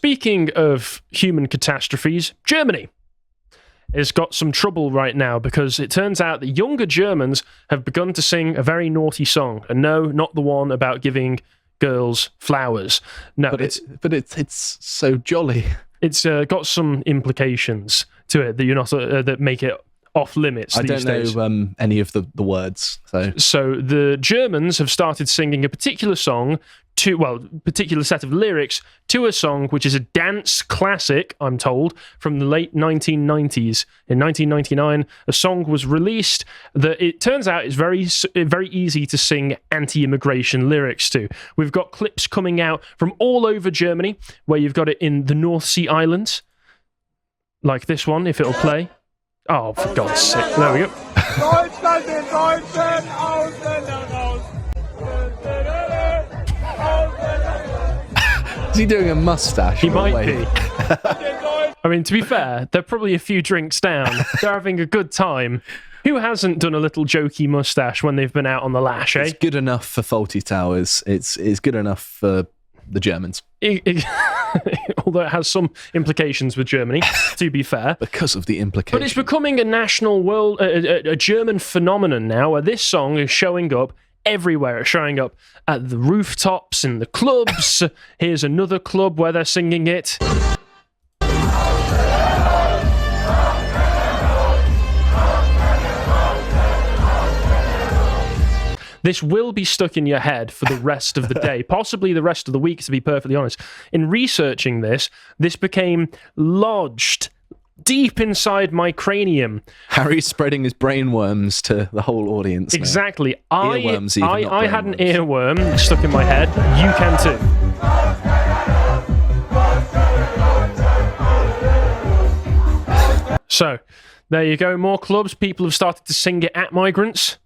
speaking of human catastrophes, Germany has got some trouble right now because it turns out that younger Germans have begun to sing a very naughty song. And no, not the one about giving girls flowers. No, but it's so jolly. It's got some implications to it that you're not that make it off limits. I don't know any of the words. So the Germans have started singing a particular song particular set of lyrics to a song which is a dance classic, I'm told, from the late 1990s. In 1999, a song was released that it turns out is very easy to sing anti-immigration lyrics to. We've got clips coming out from all over Germany, where you've got it in the North Sea Islands, like this one, if it'll play. Oh, for God's sake. There we go. Is he doing a mustache? He might be. I mean, to be fair, they're probably a few drinks down. They're having a good time. Who hasn't done a little jokey mustache when they've been out on the lash, eh? It's good enough for Fawlty Towers. It's good enough for the Germans. Although it has some implications with Germany, to be fair. Because of the implications. But it's becoming a national a German phenomenon now, where this song is showing up everywhere. It's showing up at the rooftops, in the clubs. Here's another club where they're singing it. This will be stuck in your head for the rest of the day, possibly the rest of the week, to be perfectly honest. In researching this became lodged deep inside my cranium. Harry's spreading his brainworms to the whole audience. Exactly. Earworms, even, I had an earworm stuck in my head. You can too. So, there you go. More clubs. People have started to sing it at migrants.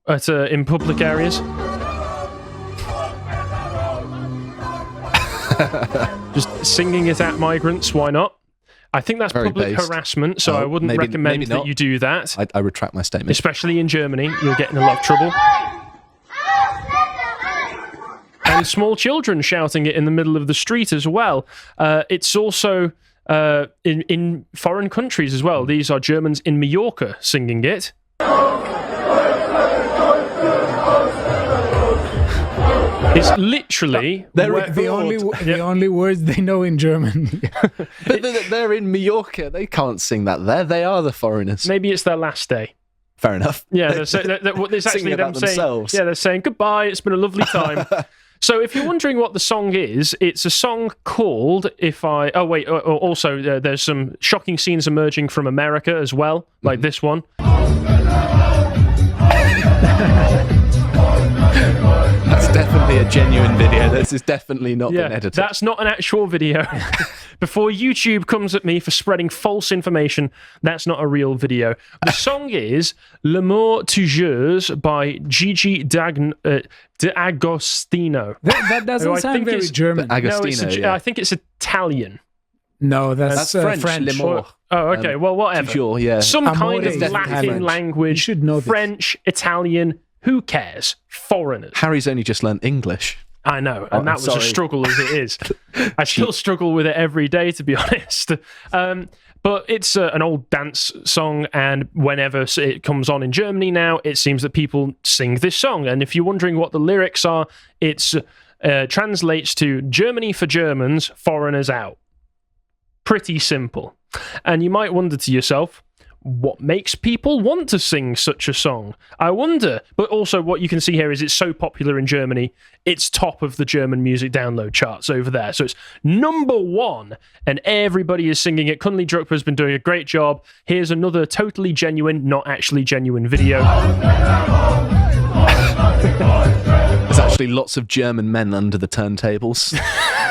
In public areas. Just singing it at migrants, why not? I think that's Very public based. harassment, so I wouldn't recommend that you do that. I retract my statement. Especially in Germany, you'll get in a lot of trouble. And small children shouting it in the middle of the street as well. It's also in foreign countries as well. These are Germans in Mallorca singing it. It's literally the only words they know in German. But they're in Mallorca. They can't sing that there. They are the foreigners. Maybe it's their last day. Fair enough. Yeah, it's actually them saying. Yeah, they're saying goodbye. It's been a lovely time. So, if you're wondering what the song is, it's a song called Also, there's some shocking scenes emerging from America as well, like this one. That's definitely a genuine video. This is definitely not been edited. That's not an actual video. Before YouTube comes at me for spreading false information, that's not a real video. The song is L'amour toujours by Gigi D'Agostino. That doesn't sound very German. Agostino, I think it's Italian. No, that's French. French. Oh, okay. Well, whatever. Toujours, yeah. Some kind of Latin language. You should know this. French, Italian. Who cares? Foreigners. Harry's only just learnt English. I know, and that was a struggle as it is. I still struggle with it every day, to be honest. But it's an old dance song, and whenever it comes on in Germany now, it seems that people sing this song. And if you're wondering what the lyrics are, it translates to Germany for Germans, foreigners out. Pretty simple. And you might wonder to yourself, what makes people want to sing such a song? I wonder. But also what you can see here is it's so popular in Germany, it's top of the German music download charts over there. So it's #1, and everybody is singing it. Kunli Drukpa has been doing a great job. Here's another totally genuine, not actually genuine video. There's actually lots of German men under the turntables.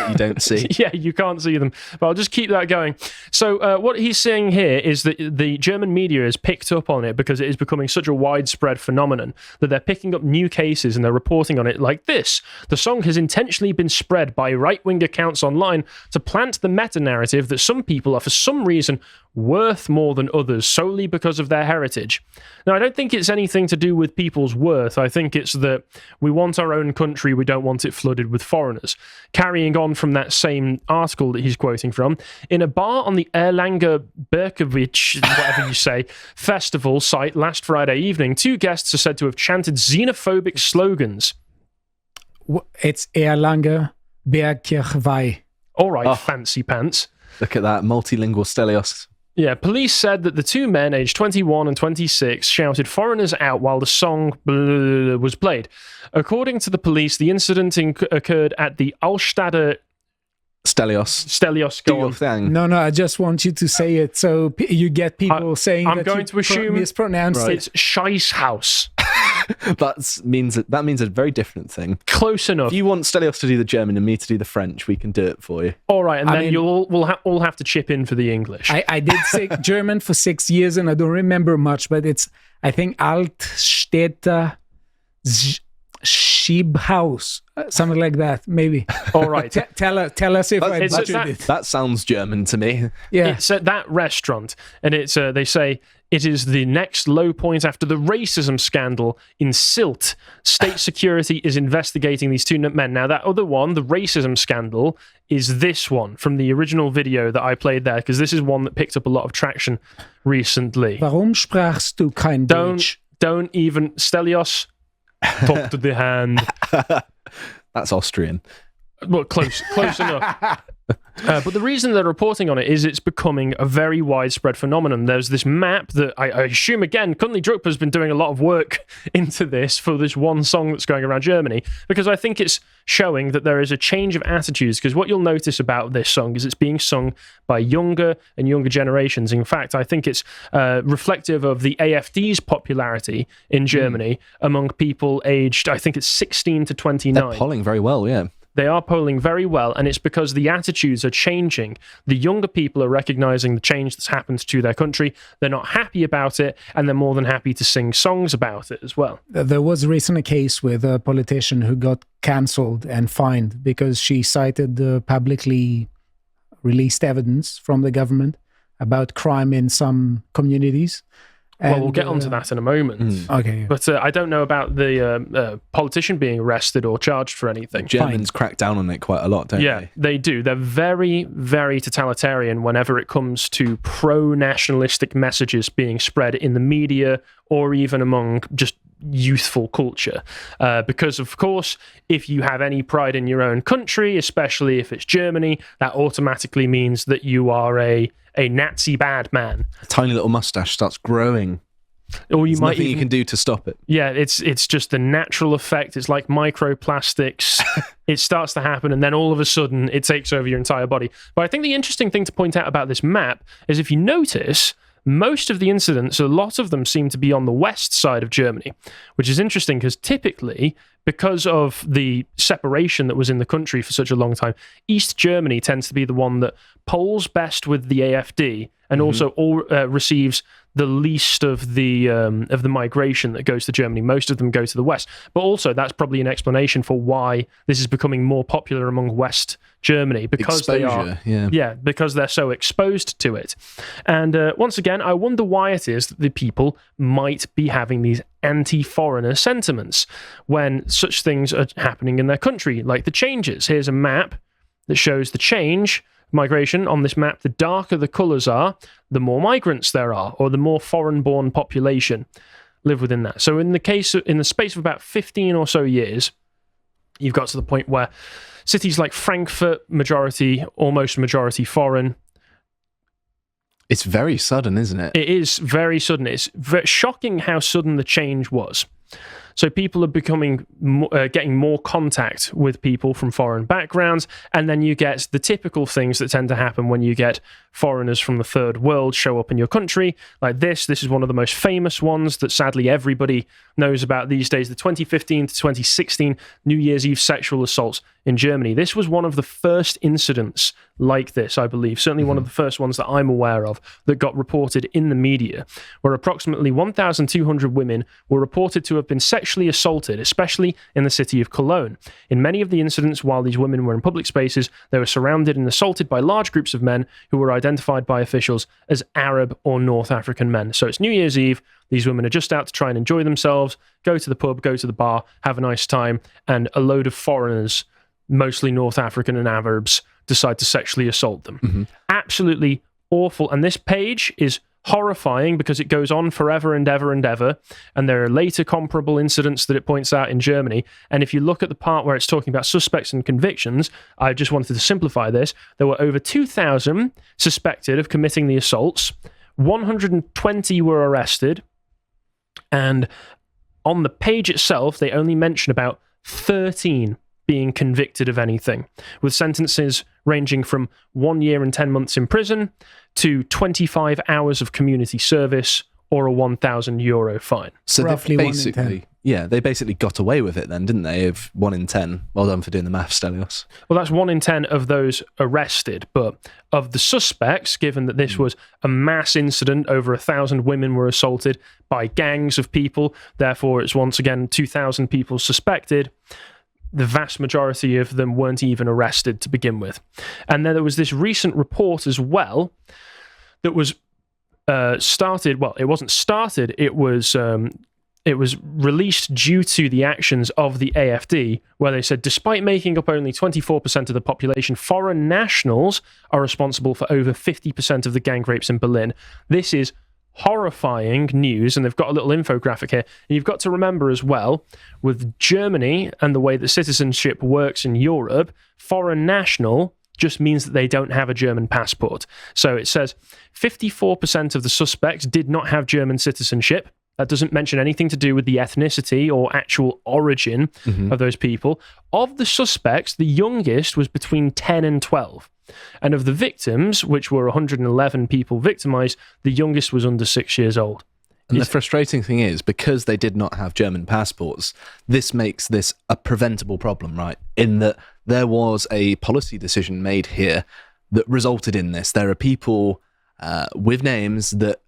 You don't see. Yeah, you can't see them. But I'll just keep that going. So what he's saying here is that the German media has picked up on it because it is becoming such a widespread phenomenon that they're picking up new cases and they're reporting on it like this. The song has intentionally been spread by right-wing accounts online to plant the meta-narrative that some people are for some reason worth more than others solely because of their heritage. Now, I don't think it's anything to do with people's worth. I think it's that we want our own country, we don't want it flooded with foreigners. Carrying on from that same article that he's quoting from. In a bar on the Erlanger Berkowitz, whatever you say, festival site last Friday evening, 2 guests are said to have chanted xenophobic slogans. It's Erlanger Berkowitz. All right, fancy pants. Look at that, multilingual Stelios. Yeah, police said that the 2 men, aged 21 and 26, shouted foreigners out while the song was played. According to the police, the incident occurred at the Altstader Stelios, go do your on. thing. No, I just want you to say it so you get people saying I'm that going you to assume mispronounced it. It's Scheisshaus. That means a very different thing. Close enough. If you want Stelios to do the German and me to do the French, we can do it for you. All right, and then you'll all have to chip in for the English. I did German for 6 years and I don't remember much, but it's, I think, Altstädter Schiebhaus, something like that, maybe. All right. Tell us if I butchered it. That sounds German to me. Yeah. It's at that restaurant, and it's they say it is the next low point after the racism scandal in Silt. State security is investigating these 2 men. Now, that other one, the racism scandal, is this one from the original video that I played there, because this is one that picked up a lot of traction recently. Warum sprachst du kein Deutsch? Don't even, Stelios, talk to the hand. That's Austrian. Well, close enough. But the reason they're reporting on it is it's becoming a very widespread phenomenon. There's this map that I assume, again, Kunli Drukpa has been doing a lot of work into this for this one song that's going around Germany, because I think it's showing that there is a change of attitudes, because what you'll notice about this song is it's being sung by younger and younger generations. In fact, I think it's reflective of the AfD's popularity in Germany among people aged, I think it's 16 to 29. They're polling very well, yeah. They are polling very well, and it's because the attitudes are changing. The younger people are recognizing the change that's happened to their country. They're not happy about it, and they're more than happy to sing songs about it as well. There was recently a case with a politician who got cancelled and fined because she cited the publicly released evidence from the government about crime in some communities. Well, we'll get onto that in a moment. Okay. But I don't know about the politician being arrested or charged for anything. Germans crack down on it quite a lot, don't they? Yeah, they do. They're very, very totalitarian whenever it comes to pro-nationalistic messages being spread in the media or even among just youthful culture. Because, of course, if you have any pride in your own country, especially if it's Germany, that automatically means that you are a Nazi bad man. A tiny little mustache starts growing. Or you There's might nothing even, you can do to stop it. Yeah, it's just the natural effect. It's like microplastics. It starts to happen, and then all of a sudden, it takes over your entire body. But I think the interesting thing to point out about this map is if you notice, most of the incidents, a lot of them seem to be on the west side of Germany, which is interesting because typically, because of the separation that was in the country for such a long time, East Germany tends to be the one that polls best with the AfD and also receives the least of the migration that goes to Germany. Most of them go to the west. But also, that's probably an explanation for why this is becoming more popular among West Germany, because Exposure, because they're so exposed to it. And once again, I wonder why it is that the people might be having these anti-foreigner sentiments when such things are happening in their country, like the changes. Here's a map that shows the change migration. On this map, the darker the colours are, the more migrants there are, or the more foreign-born population live within that. So in the space of about 15 or so years, you've got to the point where cities like Frankfurt, almost majority foreign. It's very sudden, isn't it? It is very sudden. It's shocking how sudden the change was. So people are getting more contact with people from foreign backgrounds, and then you get the typical things that tend to happen when you get foreigners from the third world show up in your country, like this. This is one of the most famous ones that sadly everybody knows about these days, the 2015 to 2016 New Year's Eve sexual assaults in Germany. This was one of the first incidents like this, I believe, certainly one of the first ones that I'm aware of that got reported in the media, where approximately 1,200 women were reported to have been sexually assaulted, especially in the city of Cologne. In many of the incidents, while these women were in public spaces, they were surrounded and assaulted by large groups of men who were identified by officials as Arab or North African men. So it's New Year's Eve. These women are just out to try and enjoy themselves, go to the pub, go to the bar, have a nice time, and a load of foreigners mostly North African and Arabs, decide to sexually assault them. Absolutely awful. And this page is horrifying because it goes on forever and ever and ever. And there are later comparable incidents that it points out in Germany. And if you look at the part where it's talking about suspects and convictions, I just wanted to simplify this. There were over 2,000 suspected of committing the assaults. 120 were arrested. And on the page itself, they only mention about 13 being convicted of anything, with sentences ranging from 1 year and 10 months in prison to 25 hours of community service or a €1,000 fine. So Roughly they 1 in 10. they basically got away with it then, didn't they? Of 1 in 10. Well done for doing the maths, Stelios. Well, that's 1 in 10 of those arrested, but of the suspects, given that this was a mass incident, over 1,000 women were assaulted by gangs of people, therefore it's once again 2,000 people suspected. The vast majority of them weren't even arrested to begin with. And then there was this recent report as well that was started. Well, it wasn't started. It was released due to the actions of the AfD, where they said, despite making up only 24% of the population, foreign nationals are responsible for over 50% of the gang rapes in Berlin. This is horrifying news, and they've got a little infographic here. And you've got to remember as well, with Germany and the way that citizenship works in Europe, foreign national just means that they don't have a German passport. So it says 54% of the suspects did not have German citizenship. That doesn't mention anything to do with the ethnicity or actual origin of those people. Of the suspects, the youngest was between 10 and 12. And of the victims, which were 111 people victimized, the youngest was under 6 years old. And the frustrating thing is, because they did not have German passports, this makes this a preventable problem, right? In that there was a policy decision made here that resulted in this. There are people with names that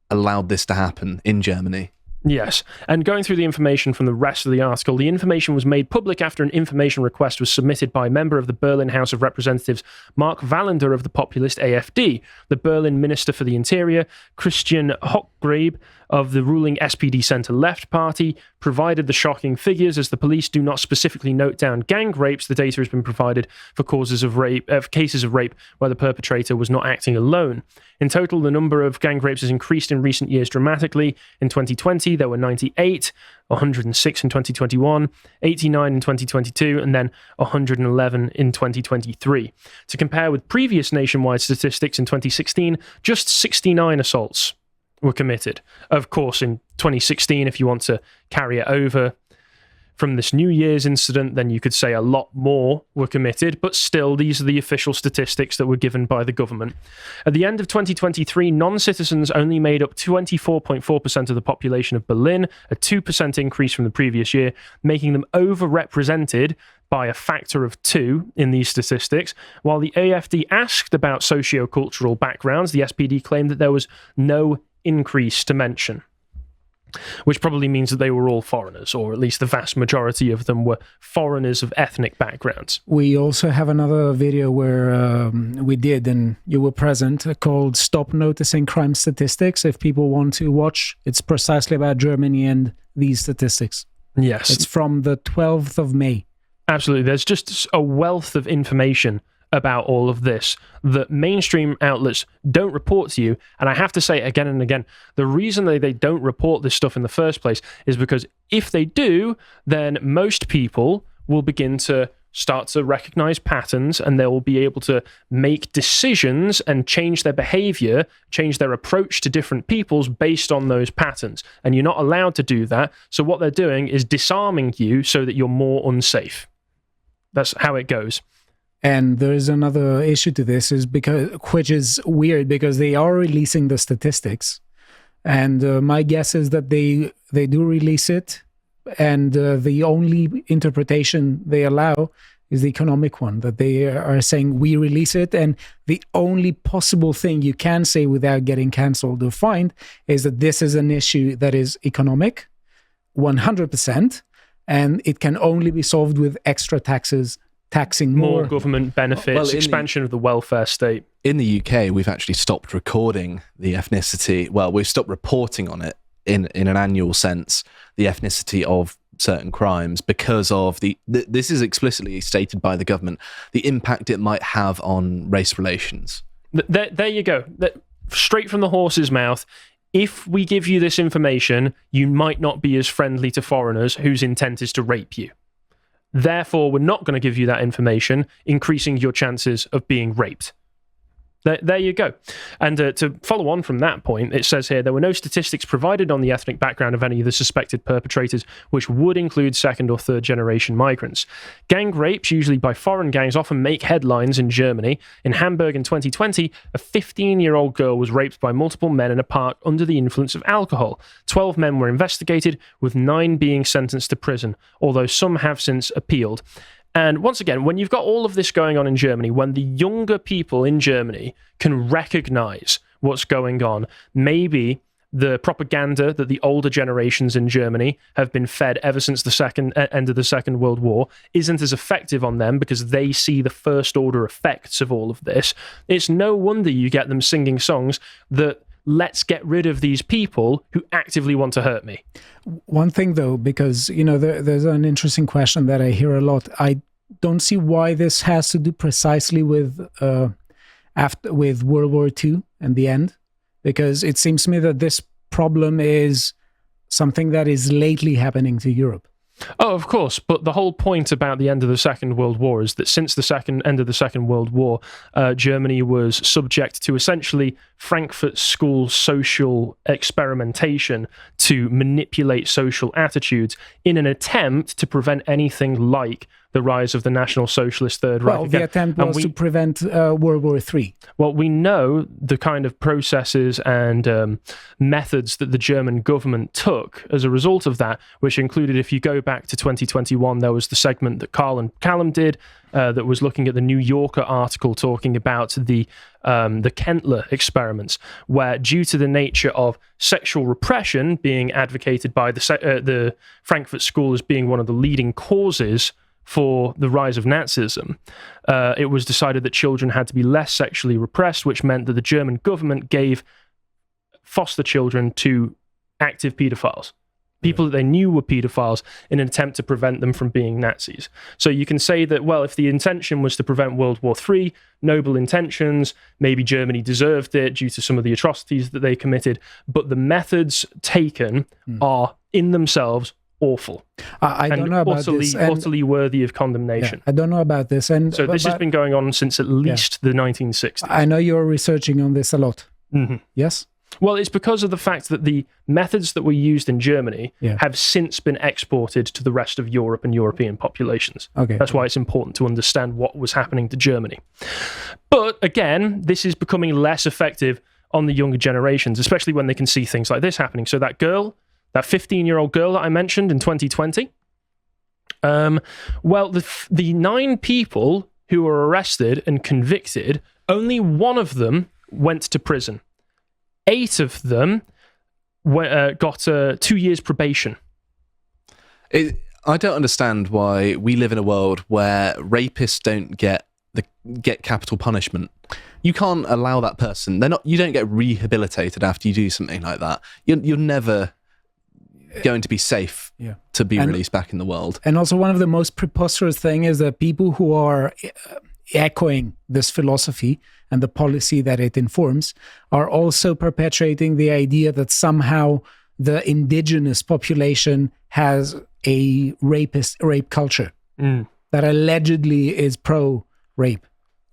allowed this to happen in Germany. Yes, and going through the information from the rest of the article, the information was made public after an information request was submitted by a member of the Berlin House of Representatives, Mark Wallander of the populist AfD, the Berlin Minister for the Interior, Christian Hochgrebe of the ruling SPD centre-left party, provided the shocking figures. As the police do not specifically note down gang rapes, the data has been provided for cases of rape where the perpetrator was not acting alone. In total, the number of gang rapes has increased in recent years dramatically. In 2020, there were 98, 106 in 2021, 89 in 2022, and then 111 in 2023. To compare with previous nationwide statistics in 2016, just 69 assaults were committed. Of course, in 2016, if you want to carry it over from this New Year's incident, then you could say a lot more were committed, but still, these are the official statistics that were given by the government. At the end of 2023, non-citizens only made up 24.4% of the population of Berlin, a 2% increase from the previous year, making them overrepresented by a factor of 2 in these statistics. While the AfD asked about socio-cultural backgrounds, the SPD claimed that there was no increase to mention, which probably means that they were all foreigners, or at least the vast majority of them were foreigners of ethnic backgrounds. We also have another video where we did, and you were present, called Stop Noticing Crime Statistics. If people want to watch, it's precisely about Germany and these statistics. Yes. It's from the 12th of May. Absolutely. There's just a wealth of information about all of this that mainstream outlets don't report to you. And I have to say again and again, the reason they don't report this stuff in the first place is because if they do, then most people will begin to start to recognize patterns, and they will be able to make decisions and change their behavior, change their approach to different peoples based on those patterns. And you're not allowed to do that. So what they're doing is disarming you so that you're more unsafe. That's how it goes. And there is another issue to this, which is weird, because they are releasing the statistics, and my guess is that they do release it, and the only interpretation they allow is the economic one, that they are saying we release it, and the only possible thing you can say without getting cancelled or fined is that this is an issue that is economic, 100%, and it can only be solved with extra taxes. Taxing more government benefits, expansion of the welfare state. In the UK, we've actually stopped recording the ethnicity. Well, we've stopped reporting on it in an annual sense, the ethnicity of certain crimes because of this is explicitly stated by the government, the impact it might have on race relations. There you go. Straight from the horse's mouth. If we give you this information, you might not be as friendly to foreigners whose intent is to rape you. Therefore, we're not going to give you that information, increasing your chances of being raped. There you go. And to follow on from that point, it says here, there were no statistics provided on the ethnic background of any of the suspected perpetrators, which would include second or third generation migrants. Gang rapes, usually by foreign gangs, often make headlines in Germany. In Hamburg in 2020, a 15-year-old girl was raped by multiple men in a park under the influence of alcohol. 12 men were investigated, with 9 being sentenced to prison, although some have since appealed. And once again, when you've got all of this going on in Germany, when the younger people in Germany can recognize what's going on, maybe the propaganda that the older generations in Germany have been fed ever since the end of the Second World War isn't as effective on them because they see the first order effects of all of this. It's no wonder you get them singing songs that let's get rid of these people who actively want to hurt me. One thing, though, because, there's an interesting question that I hear a lot. I don't see why this has to do precisely with World War II and the end, because it seems to me that this problem is something that is lately happening to Europe. Oh, of course, but the whole point about the end of the Second World War is that since the end of the Second World War, Germany was subject to essentially Frankfurt School social experimentation to manipulate social attitudes in an attempt to prevent anything like the rise of the National Socialist Third Reich. Well, the attempt was to prevent World War III. Well, we know the kind of processes and methods that the German government took as a result of that, which included, if you go back to 2021, there was the segment that Carl and Callum did that was looking at the New Yorker article talking about the Kentler experiments, where due to the nature of sexual repression being advocated by the Frankfurt School as being one of the leading causes for the rise of Nazism, it was decided that children had to be less sexually repressed, which meant that the German government gave foster children to active paedophiles, people that they knew were paedophiles, in an attempt to prevent them from being Nazis. So you can say that, well, if the intention was to prevent World War III, noble intentions, maybe Germany deserved it due to some of the atrocities that they committed, but the methods taken are in themselves awful. I don't know about this. Utterly worthy of condemnation. Yeah, I don't know about this. And so this has been going on since at least the 1960s. I know you're researching on this a lot. Mm-hmm. Yes? Well, it's because of the fact that the methods that were used in Germany have since been exported to the rest of Europe and European populations. Okay. That's why it's important to understand what was happening to Germany. But again, this is becoming less effective on the younger generations, especially when they can see things like this happening. So that 15-year-old girl that I mentioned in 2020, well, the 9 people who were arrested and convicted, only one of them went to prison. 8 of them got 2 years probation. I don't understand why we live in a world where rapists don't get capital punishment. You can't allow that person. You don't get rehabilitated after you do something like that. You're never going to be safe to be released back in the world. And also, one of the most preposterous thing is that people who are echoing this philosophy and the policy that it informs are also perpetuating the idea that somehow the indigenous population has a rape culture that allegedly is pro-rape,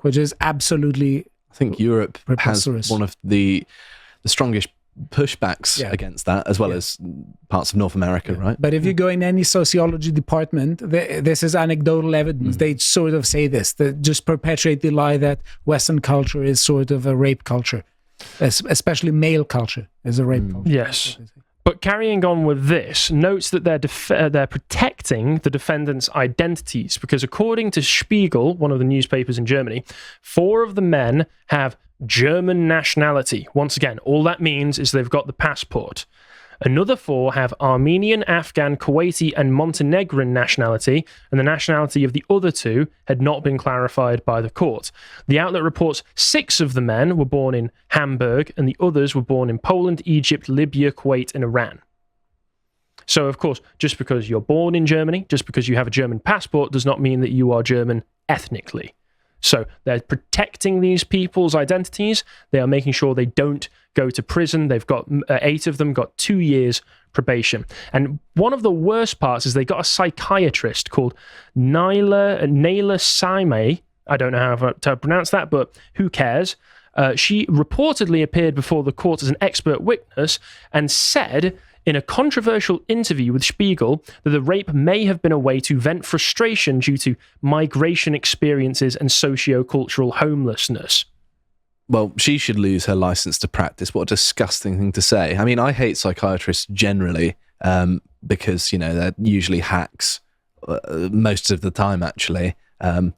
which is absolutely I think Europe has one of the strongest pushbacks against that, as well as parts of North America, right? But if you go in any sociology department, this is anecdotal evidence. They sort of say this, they just perpetuate the lie that Western culture is sort of a rape culture, especially male culture is a rape culture. Yes. But carrying on with this, notes that they're protecting the defendants' identities, because according to Spiegel, one of the newspapers in Germany, 4 of the men have German nationality. Once again, all that means is they've got the passport. Another 4 have Armenian, Afghan, Kuwaiti, and Montenegrin nationality, and the nationality of the other 2 had not been clarified by the court. The outlet reports 6 of the men were born in Hamburg, and the others were born in Poland, Egypt, Libya, Kuwait, and Iran. So, of course, just because you're born in Germany, just because you have a German passport, does not mean that you are German ethnically. So they're protecting these people's identities. They are making sure they don't go to prison. They've got 8 of them got 2 years probation. And one of the worst parts is they got a psychiatrist called Naila Saime. I don't know how to pronounce that, but who cares? She reportedly appeared before the court as an expert witness and said in a controversial interview with Spiegel that the rape may have been a way to vent frustration due to migration experiences and socio-cultural homelessness. Well, she should lose her license to practice. What a disgusting thing to say. I mean, I hate psychiatrists generally because, you know, they're usually hacks most of the time, actually. And,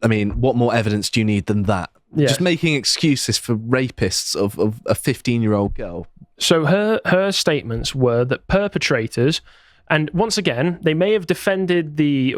I mean, what more evidence do you need than that? Yeah. Just making excuses for rapists of a 15-year-old girl. So her statements were that perpetrators, and once again, they may have protected the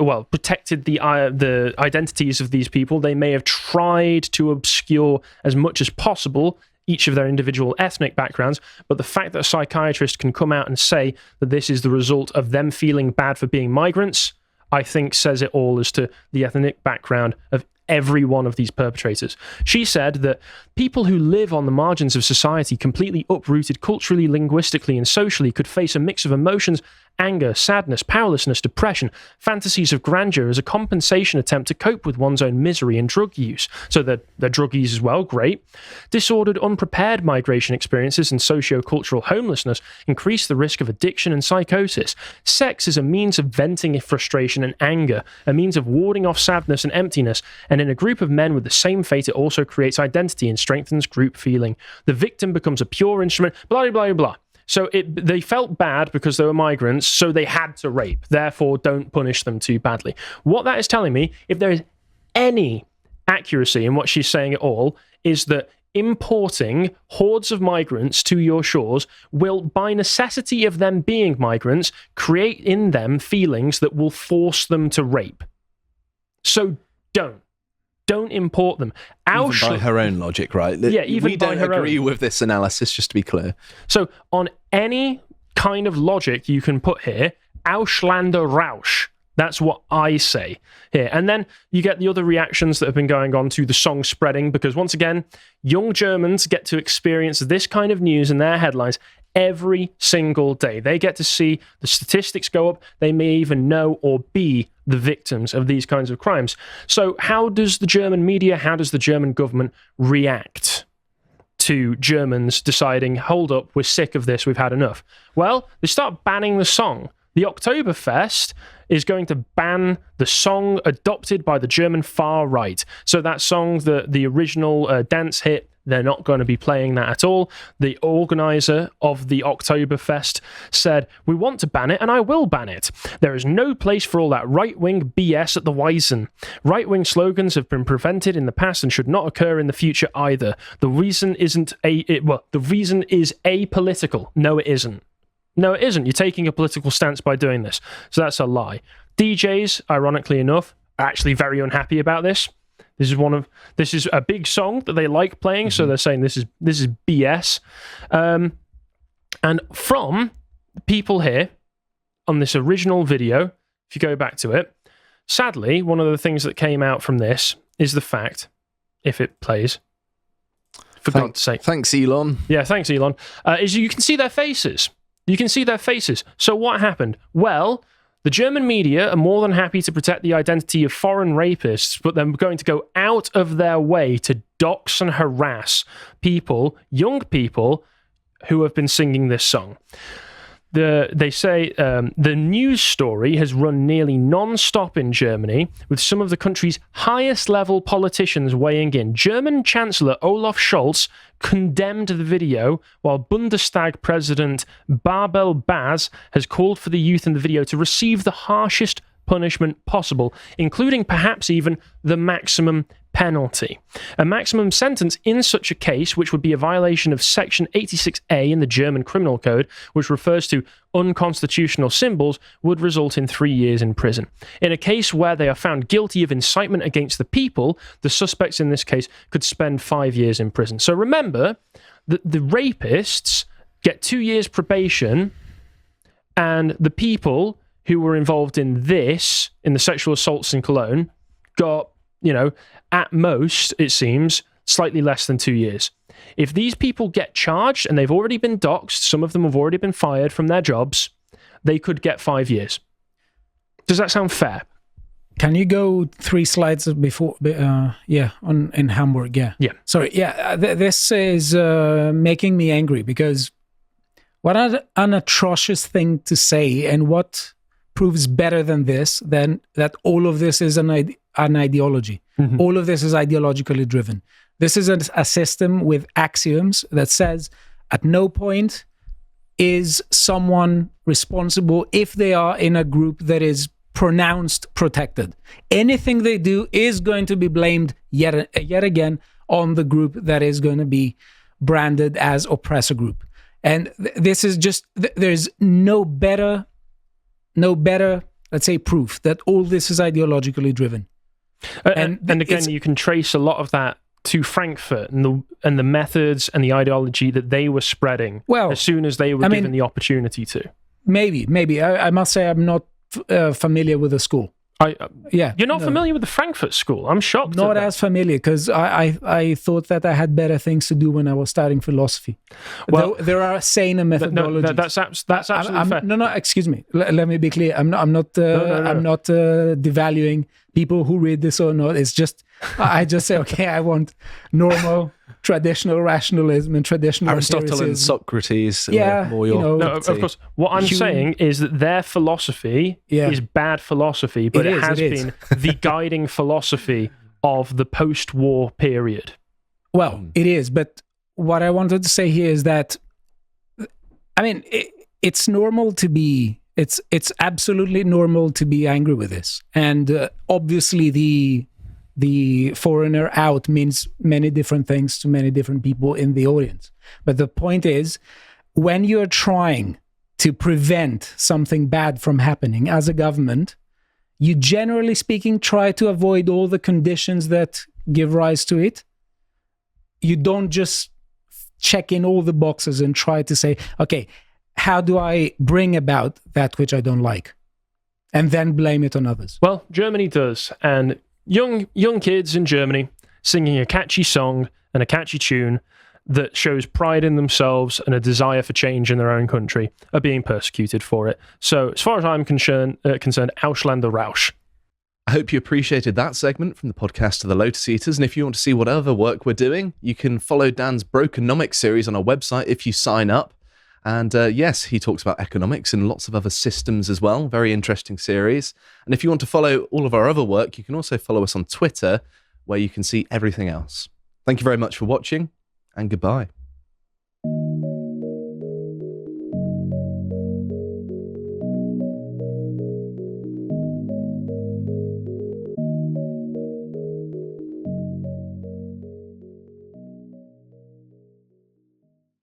identities of these people. They may have tried to obscure as much as possible each of their individual ethnic backgrounds, but the fact that a psychiatrist can come out and say that this is the result of them feeling bad for being migrants, I think says it all as to the ethnic background of every one of these perpetrators. She said that people who live on the margins of society, completely uprooted culturally, linguistically, and socially, could face a mix of emotions, anger, sadness, powerlessness, depression, fantasies of grandeur as a compensation attempt to cope with one's own misery and drug use. So they're drug users as well, great. Disordered, unprepared migration experiences and socio-cultural homelessness increase the risk of addiction and psychosis. Sex is a means of venting frustration and anger, a means of warding off sadness and emptiness, and in a group of men with the same fate, it also creates identity and strengthens group feeling. The victim becomes a pure instrument, blah, blah, blah, blah. So they felt bad because they were migrants, so they had to rape. Therefore, don't punish them too badly. What that is telling me, if there is any accuracy in what she's saying at all, is that importing hordes of migrants to your shores will, by necessity of them being migrants, create in them feelings that will force them to rape. So don't import them. Even by her own logic, right? Yeah, even we by don't her agree own. with this analysis, just to be clear. So on any kind of logic you can put here, Ausländer Rausch. That's what I say here. And then you get the other reactions that have been going on to the song spreading, because once again, young Germans get to experience this kind of news in their headlines every single day. They get to see the statistics go up. They may even know or be the victims of these kinds of crimes. So how does the German media, how does the German government react to Germans deciding, hold up, we're sick of this, we've had enough? Well, they start banning the song. The Oktoberfest is going to ban the song adopted by the German far right. So that song, the original dance hit, they're not going to be playing that at all. The organizer of the Oktoberfest said, we want to ban it and I will ban it. There is no place for all that right-wing BS at the Wiesn. Right-wing slogans have been prevented in the past and should not occur in the future either. The reason is apolitical. No, it isn't. No, it isn't. You're taking a political stance by doing this. So that's a lie. DJs, ironically enough, are actually very unhappy about this. This is a big song that they like playing, so they're saying this is BS. And from people here on this original video, if you go back to it, sadly, one of the things that came out from this is the fact, if it plays, for God's sake. Thanks, Elon. Yeah, thanks, Elon. Is you can see their faces. You can see their faces. So what happened? Well, the German media are more than happy to protect the identity of foreign rapists, but they're going to go out of their way to dox and harass people, young people, who have been singing this song. They say the news story has run nearly non-stop in Germany, with some of the country's highest-level politicians weighing in. German Chancellor Olaf Scholz condemned the video, while Bundestag President Babel Baz has called for the youth in the video to receive the harshest punishment possible, including perhaps even the maximum penalty. A maximum sentence in such a case, which would be a violation of Section 86A in the German Criminal Code, which refers to unconstitutional symbols, would result in 3 years in prison. In a case where they are found guilty of incitement against the people, the suspects in this case could spend 5 years in prison. So remember that the rapists get 2 years probation And the people who were involved in this, in the sexual assaults in Cologne, got, at most, it seems, slightly less than 2 years. If these people get charged and they've already been doxxed, some of them have already been fired from their jobs, they could get 5 years. Does that sound fair? Can you go 3 slides before? In Hamburg. Yeah. Sorry. Yeah. This is making me angry because what an atrocious thing to say, and what proves better than this, than that all of this is an ideology. Mm-hmm. All of this is ideologically driven. This is a system with axioms that says at no point is someone responsible if they are in a group that is pronounced protected. Anything they do is going to be blamed yet again on the group that is going to be branded as oppressor group. And this is just, there's no better, let's say, proof that all this is ideologically driven. And again, you can trace a lot of that to Frankfurt and the methods and the ideology that they were spreading as soon as they were given the opportunity to. Maybe. I must say I'm not familiar with the school. You're not familiar with the Frankfurt school? I'm shocked. Not as familiar, because I thought that I had better things to do when I was studying philosophy. Well, there are saner methodologies. That's absolutely fair. No, excuse me. Let me be clear. I'm not devaluing people who read this or not. It's just I just say, okay, I want normal, traditional rationalism and traditional Aristotle empiricism. and Socrates. Of course. What I'm saying is that their philosophy is bad philosophy, but it has been the guiding philosophy of the post-war period. Well, it is. But what I wanted to say here is that, it's normal to be. It's absolutely normal to be angry with this, and obviously the foreigner out means many different things to many different people in the audience. But the point is, when you're trying to prevent something bad from happening as a government, you generally speaking try to avoid all the conditions that give rise to it. You don't just check in all the boxes and try to say, okay, how do I bring about that which I don't like? And then blame it on others. Well, Germany does. And young kids in Germany singing a catchy song and a catchy tune that shows pride in themselves and a desire for change in their own country are being persecuted for it. So as far as I'm concerned, Ausländer Rausch. I hope you appreciated that segment from the podcast of the Lotus Eaters. And if you want to see what other work we're doing, you can follow Dan's Brokenomics series on our website if you sign up. And yes, he talks about economics and lots of other systems as well. Very interesting series. And if you want to follow all of our other work, you can also follow us on Twitter, where you can see everything else. Thank you very much for watching, and goodbye.